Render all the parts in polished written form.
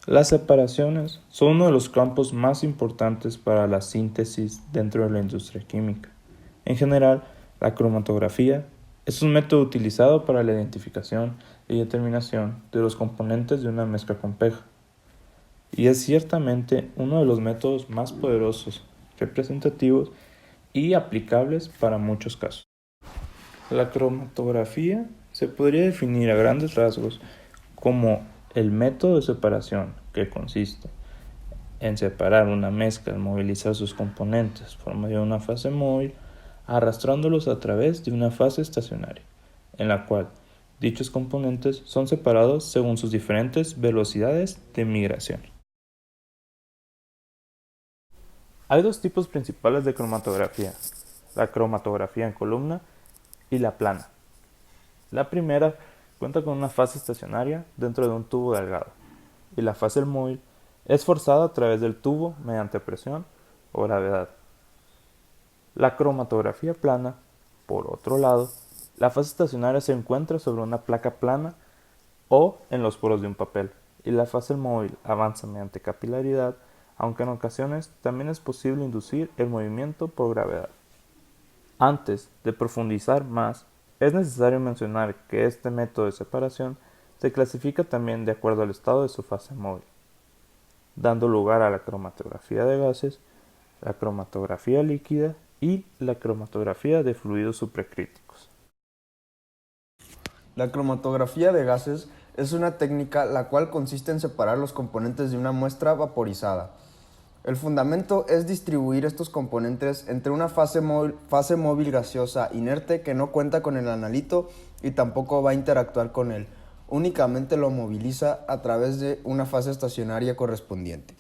Las separaciones son uno de los campos más importantes para la síntesis dentro de la industria química. En general, la cromatografía es un método utilizado para la identificación y determinación de los componentes de una mezcla compleja, y es ciertamente uno de los métodos más poderosos, representativos y aplicables para muchos casos. La cromatografía se podría definir a grandes rasgos como el método de separación que consiste en separar una mezcla al movilizar sus componentes por medio de una fase móvil, arrastrándolos a través de una fase estacionaria, en la cual dichos componentes son separados según sus diferentes velocidades de migración. Hay dos tipos principales de cromatografía: la cromatografía en columna y la plana. La primera cuenta con una fase estacionaria dentro de un tubo delgado, y la fase móvil es forzada a través del tubo mediante presión o gravedad. La cromatografía plana, por otro lado, la fase estacionaria se encuentra sobre una placa plana o en los poros de un papel, y la fase móvil avanza mediante capilaridad, aunque en ocasiones también es posible inducir el movimiento por gravedad. Antes de profundizar más, es necesario mencionar que este método de separación se clasifica también de acuerdo al estado de su fase móvil, dando lugar a la cromatografía de gases, la cromatografía líquida y la cromatografía de fluidos supercríticos. La cromatografía de gases es una técnica la cual consiste en separar los componentes de una muestra vaporizada. El fundamento es distribuir estos componentes entre una fase móvil gaseosa inerte que no cuenta con el analito y tampoco va a interactuar con él, únicamente lo moviliza a través de una fase estacionaria correspondiente.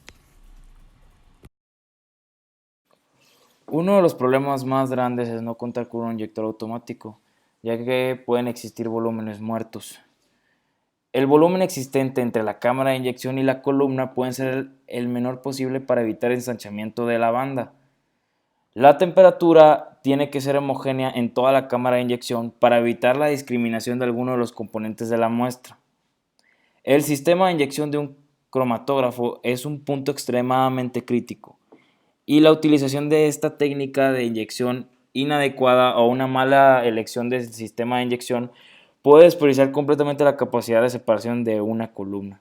Uno de los problemas más grandes es no contar con un inyector automático, ya que pueden existir volúmenes muertos. El volumen existente entre la cámara de inyección y la columna puede ser el menor posible para evitar ensanchamiento de la banda. La temperatura tiene que ser homogénea en toda la cámara de inyección para evitar la discriminación de alguno de los componentes de la muestra. El sistema de inyección de un cromatógrafo es un punto extremadamente crítico, y la utilización de esta técnica de inyección inadecuada o una mala elección del sistema de inyección puede desperdiciar completamente la capacidad de separación de una columna.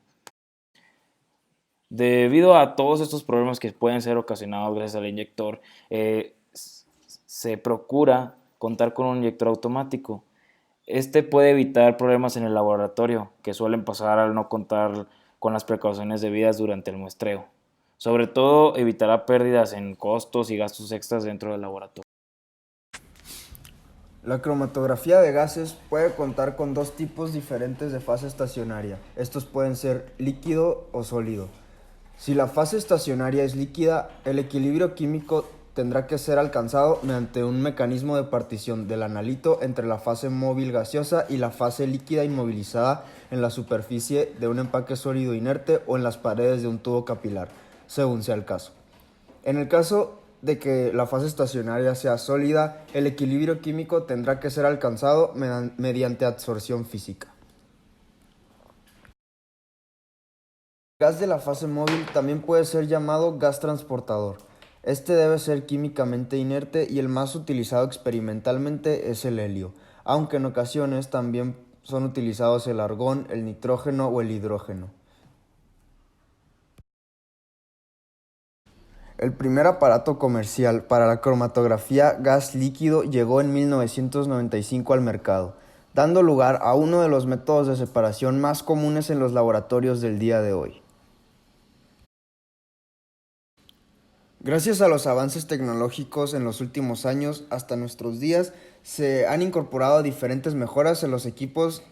Debido a todos estos problemas que pueden ser ocasionados gracias al inyector, se procura contar con un inyector automático. Este puede evitar problemas en el laboratorio que suelen pasar al no contar con las precauciones debidas durante el muestreo. Sobre todo, evitará pérdidas en costos y gastos extras dentro del laboratorio. La cromatografía de gases puede contar con dos tipos diferentes de fase estacionaria. Estos pueden ser líquido o sólido. Si la fase estacionaria es líquida, el equilibrio químico tendrá que ser alcanzado mediante un mecanismo de partición del analito entre la fase móvil gaseosa y la fase líquida inmovilizada en la superficie de un empaque sólido inerte o en las paredes de un tubo capilar, según sea el caso. En el caso de que la fase estacionaria sea sólida, el equilibrio químico tendrá que ser alcanzado mediante absorción física. El gas de la fase móvil también puede ser llamado gas transportador. Este debe ser químicamente inerte y el más utilizado experimentalmente es el helio, aunque en ocasiones también son utilizados el argón, el nitrógeno o el hidrógeno. El primer aparato comercial para la cromatografía gas líquido llegó en 1995 al mercado, dando lugar a uno de los métodos de separación más comunes en los laboratorios del día de hoy. Gracias a los avances tecnológicos en los últimos años hasta nuestros días, se han incorporado diferentes mejoras en los equipos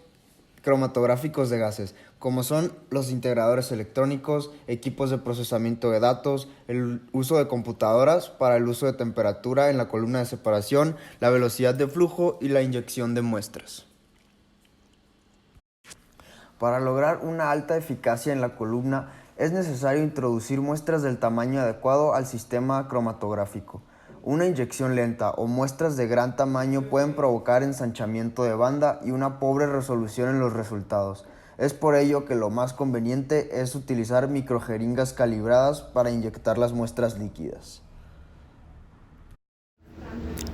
cromatográficos de gases, como son los integradores electrónicos, equipos de procesamiento de datos, el uso de computadoras para el uso de temperatura en la columna de separación, la velocidad de flujo y la inyección de muestras. Para lograr una alta eficacia en la columna, es necesario introducir muestras del tamaño adecuado al sistema cromatográfico. Una inyección lenta o muestras de gran tamaño pueden provocar ensanchamiento de banda y una pobre resolución en los resultados. Es por ello que lo más conveniente es utilizar microjeringas calibradas para inyectar las muestras líquidas.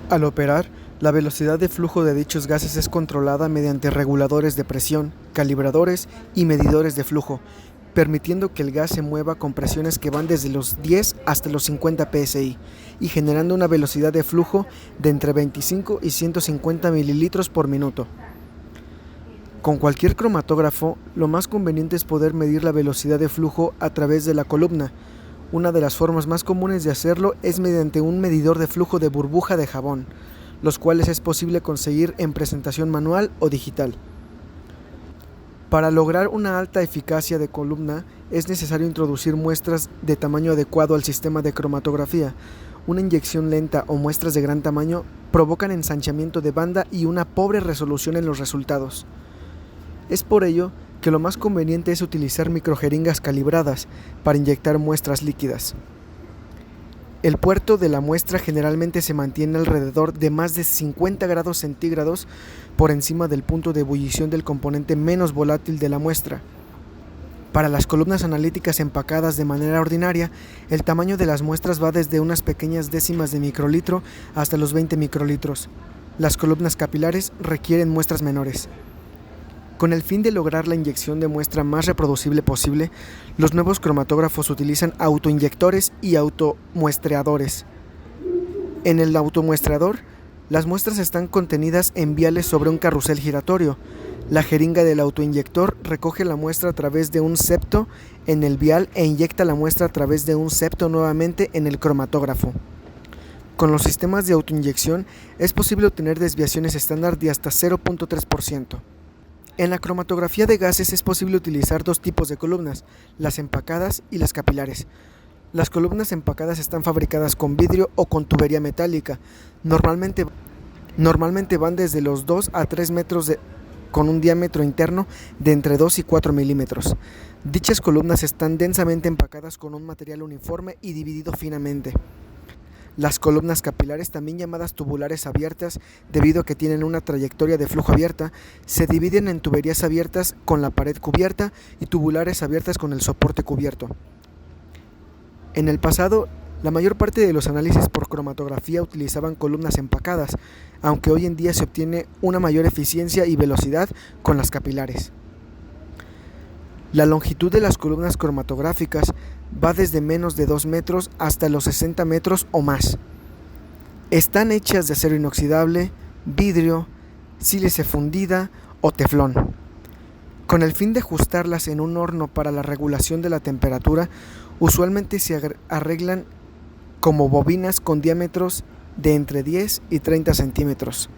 Al operar, la velocidad de flujo de dichos gases es controlada mediante reguladores de presión, calibradores y medidores de flujo, permitiendo que el gas se mueva con presiones que van desde los 10 hasta los 50 psi y generando una velocidad de flujo de entre 25 y 150 mililitros por minuto. Con cualquier cromatógrafo, lo más conveniente es poder medir la velocidad de flujo a través de la columna. Una de las formas más comunes de hacerlo es mediante un medidor de flujo de burbuja de jabón, los cuales es posible conseguir en presentación manual o digital. Para lograr una alta eficacia de columna, es necesario introducir muestras de tamaño adecuado al sistema de cromatografía. Una inyección lenta o muestras de gran tamaño provocan ensanchamiento de banda y una pobre resolución en los resultados. Es por ello que lo más conveniente es utilizar microjeringas calibradas para inyectar muestras líquidas. El puerto de la muestra generalmente se mantiene alrededor de más de 50 grados centígrados por encima del punto de ebullición del componente menos volátil de la muestra. Para las columnas analíticas empacadas de manera ordinaria, el tamaño de las muestras va desde unas pequeñas décimas de microlitro hasta los 20 microlitros. Las columnas capilares requieren muestras menores. Con el fin de lograr la inyección de muestra más reproducible posible, los nuevos cromatógrafos utilizan autoinyectores y automuestreadores. En el automuestreador, las muestras están contenidas en viales sobre un carrusel giratorio. La jeringa del autoinyector recoge la muestra a través de un septo en el vial e inyecta la muestra a través de un septo nuevamente en el cromatógrafo. Con los sistemas de autoinyección es posible obtener desviaciones estándar de hasta 0.3%. En la cromatografía de gases es posible utilizar dos tipos de columnas, las empacadas y las capilares. Las columnas empacadas están fabricadas con vidrio o con tubería metálica. Normalmente van desde los 2 a 3 metros con un diámetro interno de entre 2 y 4 milímetros. Dichas columnas están densamente empacadas con un material uniforme y dividido finamente. Las columnas capilares, también llamadas tubulares abiertas, debido a que tienen una trayectoria de flujo abierta, se dividen en tuberías abiertas con la pared cubierta y tubulares abiertas con el soporte cubierto. En el pasado, la mayor parte de los análisis por cromatografía utilizaban columnas empacadas, aunque hoy en día se obtiene una mayor eficiencia y velocidad con las capilares. La longitud de las columnas cromatográficas va desde menos de 2 metros hasta los 60 metros o más. Están hechas de acero inoxidable, vidrio, sílice fundida o teflón. Con el fin de ajustarlas en un horno para la regulación de la temperatura, usualmente se arreglan como bobinas con diámetros de entre 10 y 30 centímetros.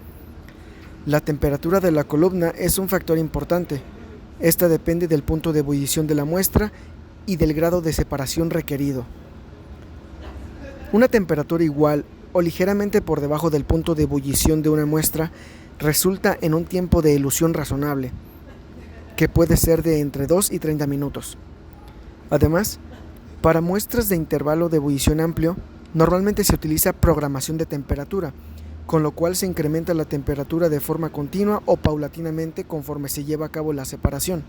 La temperatura de la columna es un factor importante. Esta depende del punto de ebullición de la muestra y del grado de separación requerido. Una temperatura igual o ligeramente por debajo del punto de ebullición de una muestra resulta en un tiempo de elución razonable, que puede ser de entre 2 y 30 minutos. Además, para muestras de intervalo de ebullición amplio, normalmente se utiliza programación de temperatura, con lo cual se incrementa la temperatura de forma continua o paulatinamente conforme se lleva a cabo la separación.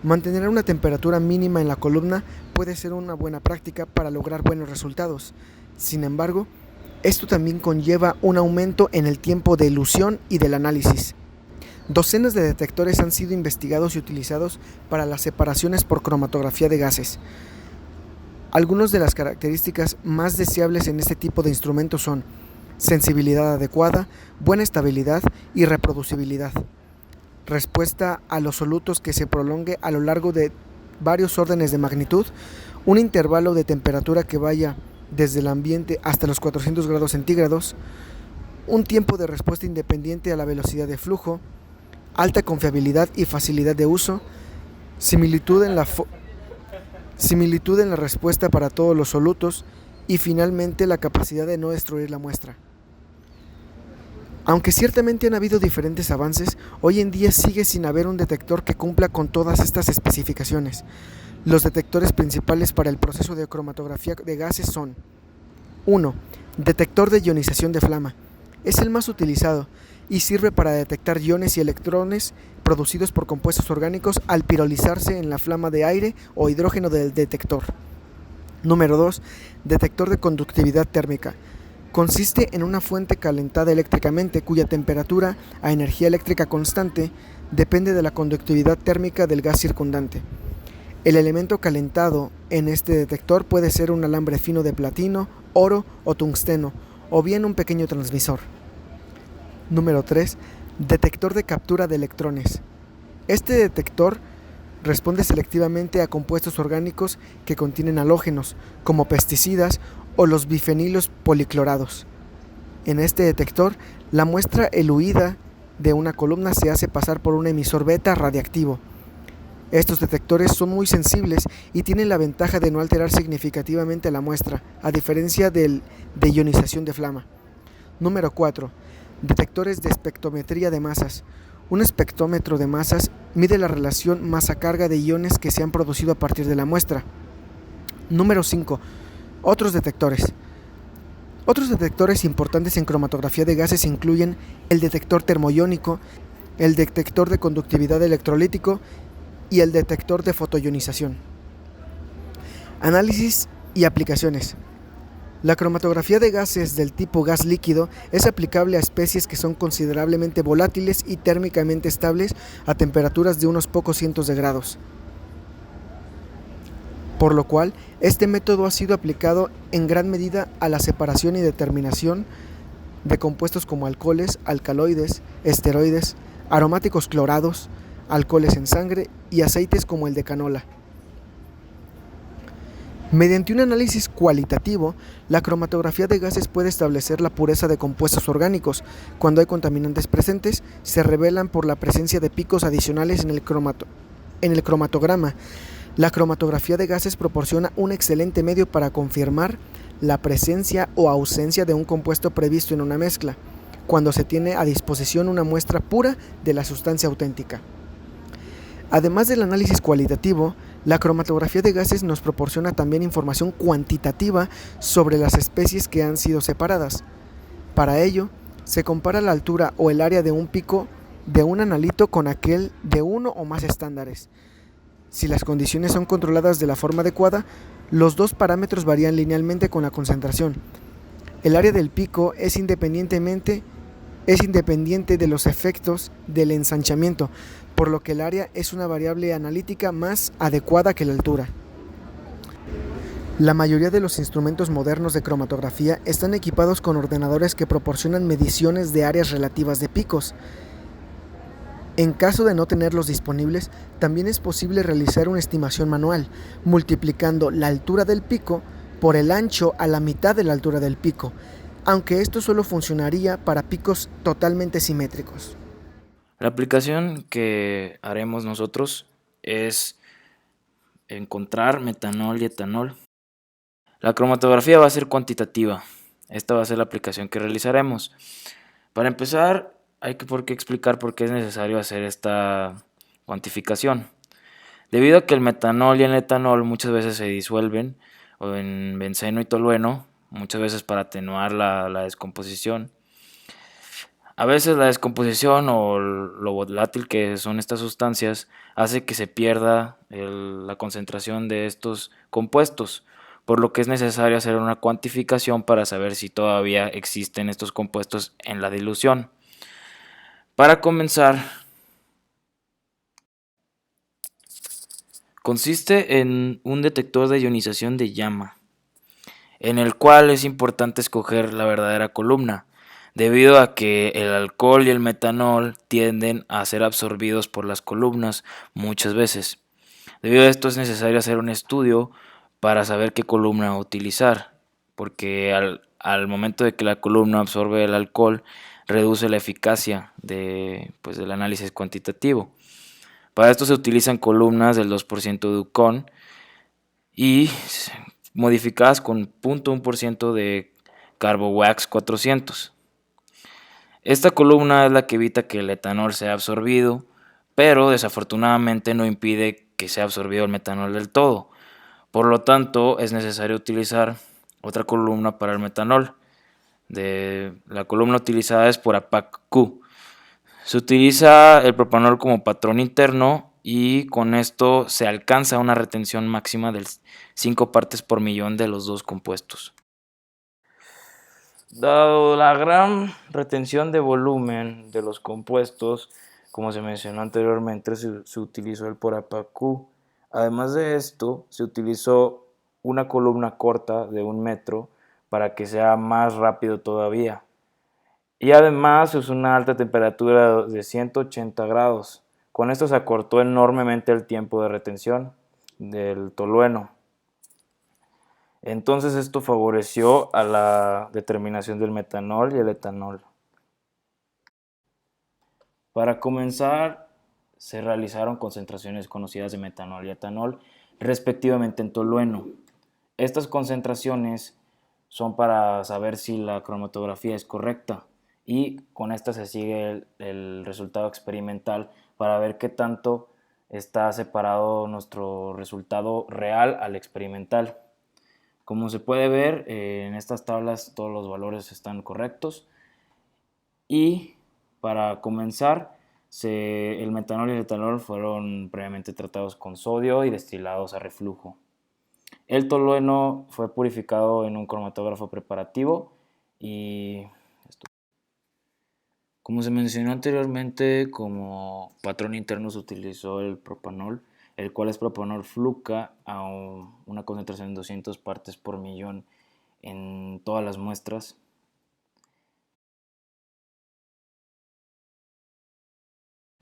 Mantener una temperatura mínima en la columna puede ser una buena práctica para lograr buenos resultados. Sin embargo, esto también conlleva un aumento en el tiempo de elución y del análisis. Docenas de detectores han sido investigados y utilizados para las separaciones por cromatografía de gases. Algunas de las características más deseables en este tipo de instrumentos son sensibilidad adecuada, buena estabilidad y reproducibilidad. Respuesta a los solutos que se prolongue a lo largo de varios órdenes de magnitud, un intervalo de temperatura que vaya desde el ambiente hasta los 400 grados centígrados, un tiempo de respuesta independiente a la velocidad de flujo, alta confiabilidad y facilidad de uso, similitud en la respuesta para todos los solutos y finalmente la capacidad de no destruir la muestra. Aunque ciertamente han habido diferentes avances, hoy en día sigue sin haber un detector que cumpla con todas estas especificaciones. Los detectores principales para el proceso de cromatografía de gases son: 1. Detector de ionización de flama. Es el más utilizado y sirve para detectar iones y electrones producidos por compuestos orgánicos al pirolizarse en la flama de aire o hidrógeno del detector. Número 2. Detector de conductividad térmica. Consiste en una fuente calentada eléctricamente cuya temperatura a energía eléctrica constante depende de la conductividad térmica del gas circundante. El elemento calentado en este detector puede ser un alambre fino de platino, oro o tungsteno, o bien un pequeño transmisor. Número 3. Detector de captura de electrones. Este detector responde selectivamente a compuestos orgánicos que contienen halógenos, como pesticidas o los bifenilos policlorados. En este detector, la muestra eluida de una columna se hace pasar por un emisor beta radiactivo. Estos detectores son muy sensibles y tienen la ventaja de no alterar significativamente la muestra, a diferencia de ionización de flama. Número 4. Detectores de espectrometría de masas. Un espectrómetro de masas mide la relación masa-carga de iones que se han producido a partir de la muestra. Número 5. Otros detectores. Otros detectores importantes en cromatografía de gases incluyen el detector termoiónico, el detector de conductividad electrolítico y el detector de fotoionización. Análisis y aplicaciones. La cromatografía de gases del tipo gas líquido es aplicable a especies que son considerablemente volátiles y térmicamente estables a temperaturas de unos pocos cientos de grados. Por lo cual, este método ha sido aplicado en gran medida a la separación y determinación de compuestos como alcoholes, alcaloides, esteroides, aromáticos clorados, alcoholes en sangre y aceites como el de canola. Mediante un análisis cualitativo, la cromatografía de gases puede establecer la pureza de compuestos orgánicos. Cuando hay contaminantes presentes, se revelan por la presencia de picos adicionales en el cromatograma. La cromatografía de gases proporciona un excelente medio para confirmar la presencia o ausencia de un compuesto previsto en una mezcla, cuando se tiene a disposición una muestra pura de la sustancia auténtica. Además del análisis cualitativo, la cromatografía de gases nos proporciona también información cuantitativa sobre las especies que han sido separadas. Para ello, se compara la altura o el área de un pico de un analito con aquel de uno o más estándares. Si las condiciones son controladas de la forma adecuada, los dos parámetros varían linealmente con la concentración. El área del pico es independiente de los efectos del ensanchamiento, por lo que el área es una variable analítica más adecuada que la altura. La mayoría de los instrumentos modernos de cromatografía están equipados con ordenadores que proporcionan mediciones de áreas relativas de picos. En caso de no tenerlos disponibles, también es posible realizar una estimación manual, multiplicando la altura del pico por el ancho a la mitad de la altura del pico, aunque esto solo funcionaría para picos totalmente simétricos. La aplicación que haremos nosotros es encontrar metanol y etanol. La cromatografía va a ser cuantitativa. Esta va a ser la aplicación que realizaremos. Para empezar, hay que explicar por qué es necesario hacer esta cuantificación. Debido a que el metanol y el etanol muchas veces se disuelven o en benceno y tolueno, muchas veces para atenuar la descomposición. A veces la descomposición o lo volátil que son estas sustancias hace que se pierda la concentración de estos compuestos, por lo que es necesario hacer una cuantificación para saber si todavía existen estos compuestos en la dilución. Para comenzar, consiste en un detector de ionización de llama, en el cual es importante escoger la verdadera columna, debido a que el alcohol y el metanol tienden a ser absorbidos por las columnas muchas veces. Debido a esto es necesario hacer un estudio para saber qué columna utilizar, porque al momento de que la columna absorbe el alcohol, reduce la eficacia del análisis cuantitativo. Para esto se utilizan columnas del 2% Ducon y modificadas con 0.1% de Carbowax 400. Esta columna es la que evita que el etanol sea absorbido, pero desafortunadamente no impide que sea absorbido el metanol del todo. Por lo tanto, es necesario utilizar otra columna para el metanol. La columna utilizada es por APAC-Q. Se utiliza el propanol como patrón interno y con esto se alcanza una retención máxima de 5 partes por millón de los dos compuestos. Dado la gran retención de volumen de los compuestos, como se mencionó anteriormente, se utilizó el por APQ. Además de esto, se utilizó una columna corta de 1 metro para que sea más rápido todavía. Y además se usó una alta temperatura de 180 grados. Con esto se acortó enormemente el tiempo de retención del tolueno. Entonces esto favoreció a la determinación del metanol y el etanol. Para comenzar, se realizaron concentraciones conocidas de metanol y etanol, respectivamente en tolueno. Estas concentraciones son para saber si la cromatografía es correcta y con esta se sigue el resultado experimental para ver qué tanto está separado nuestro resultado real al experimental. Como se puede ver, en estas tablas todos los valores están correctos y para comenzar, el metanol y el etanol fueron previamente tratados con sodio y destilados a reflujo. El tolueno fue purificado en un cromatógrafo preparativo y como se mencionó anteriormente, como patrón interno se utilizó el propanol, el cual es propanol fluca a una concentración de 200 partes por millón en todas las muestras.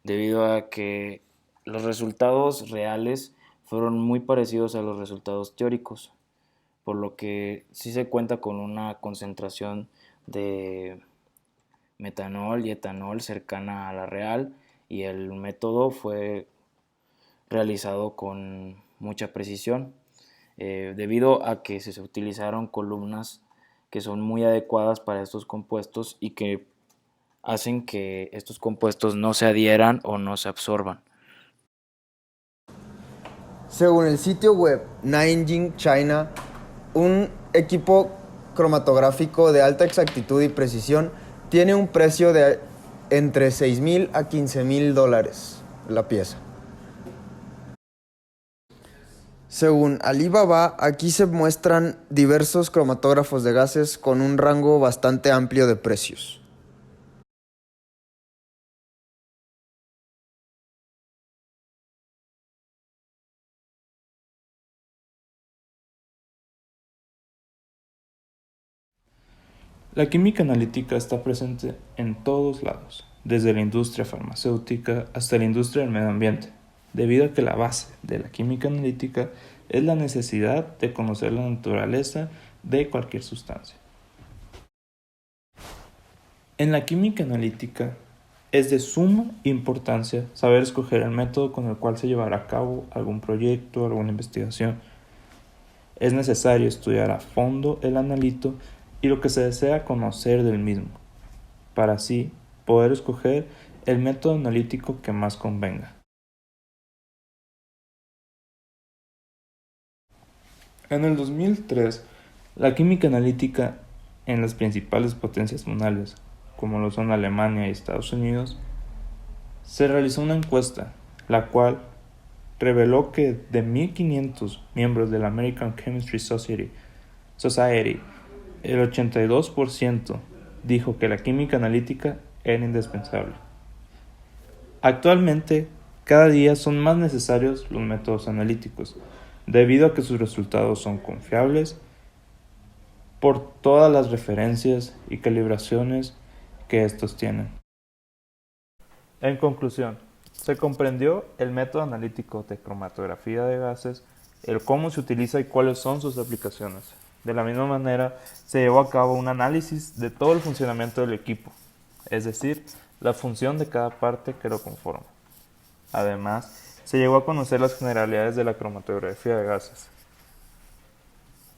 Debido a que los resultados reales fueron muy parecidos a los resultados teóricos, por lo que sí se cuenta con una concentración de metanol y etanol cercana a la real y el método fue realizado con mucha precisión debido a que se utilizaron columnas que son muy adecuadas para estos compuestos y que hacen que estos compuestos no se adhieran o no se absorban. Según el sitio web Nanjing, China, un equipo cromatográfico de alta exactitud y precisión tiene un precio de entre $6,000 a $15,000 la pieza. Según Alibaba, aquí se muestran diversos cromatógrafos de gases con un rango bastante amplio de precios. La química analítica está presente en todos lados, desde la industria farmacéutica hasta la industria del medio ambiente, debido a que la base de la química analítica es la necesidad de conocer la naturaleza de cualquier sustancia. En la química analítica es de suma importancia saber escoger el método con el cual se llevará a cabo algún proyecto, alguna investigación. Es necesario estudiar a fondo el analito y lo que se desea conocer del mismo, para así poder escoger el método analítico que más convenga. En el 2003, la química analítica en las principales potencias mundiales, como lo son Alemania y Estados Unidos, se realizó una encuesta, la cual reveló que de 1.500 miembros de la American Chemistry Society, el 82% dijo que la química analítica era indispensable. Actualmente, cada día son más necesarios los métodos analíticos, debido a que sus resultados son confiables por todas las referencias y calibraciones que estos tienen. En conclusión, se comprendió el método analítico de cromatografía de gases, el cómo se utiliza y cuáles son sus aplicaciones. De la misma manera, se llevó a cabo un análisis de todo el funcionamiento del equipo, es decir, la función de cada parte que lo conforma. Además, se llegó a conocer las generalidades de la cromatografía de gases.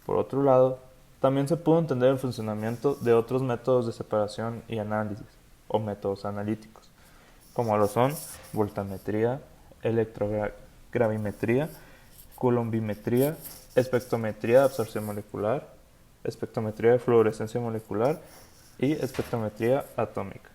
Por otro lado, también se pudo entender el funcionamiento de otros métodos de separación y análisis, o métodos analíticos, como lo son voltametría, electrogravimetría, coulombimetría, espectrometría de absorción molecular, espectrometría de fluorescencia molecular y espectrometría atómica.